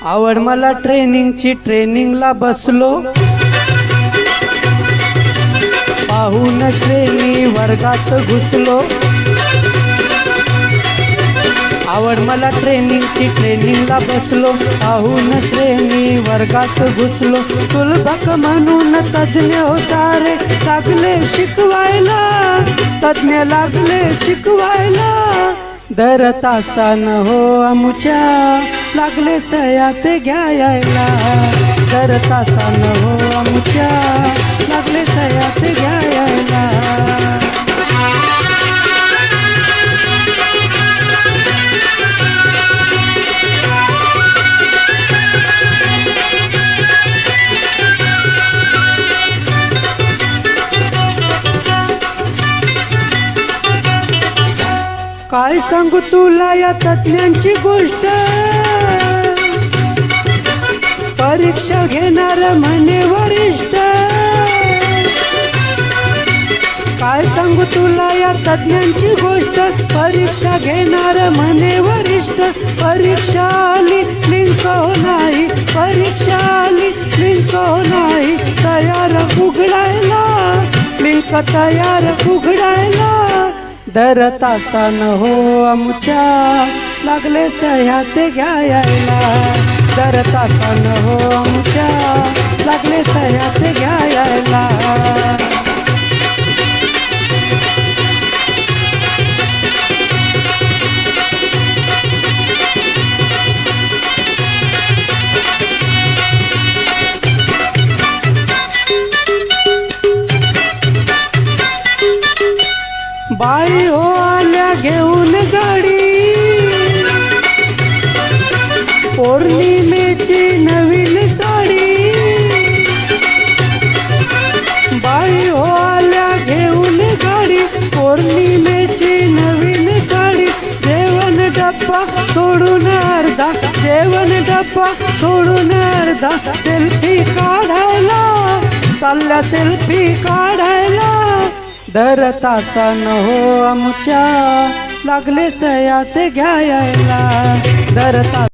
आवड मला ट्रेनिंगची, ट्रेनिंगला बसलो, पाहून श्रेणी वर्गात घुसलो. आवड मला ट्रेनिंगची, ट्रेनिंगला बसलो, पाहून श्रेणी वर्गात घुसलो. सुलभक म्हणून तज्ञ हो सारे लागले शिकवायला, तज्ञ लागले शिकवायला. दर तासान हो आमुच्या लागले सयात घ्यायला, दर तासान हो आमुच्या लागले सयात घ्यायला. काय सांगू तुला या तज्ञांची गोष्ट, परीक्षा घेणार म्हणे वरिष्ठ. काय सांगू तुला या तज्ञांची गोष्ट, परीक्षा घेणार म्हणे वरिष्ठ. परीक्षा आली लिंक नाही, परीक्षा आली लिंक नाही. तयार उघडायला, लिंक तयार उघडायला. दर तासान हो आमुच्या लागले सह्यात घ्यायला, दर तासान हो आमुच्या लागले सह्यात घ्यायला. बाई हो आल्या घेऊन गाडी, पौर्णिमेची नवीन साडी. बाई हो आल्या घेऊन गाडी, पौर्णिमेची नवीन साडी. जेवण डब्बा सोडून अर्धा, जेवण डब्बा सोडून अर्धा. सेल्फी काढायला चालल्या, सेल्फी काढायला. दर तासान हो आमुच्या लागले सयात घ्यायला, दर तास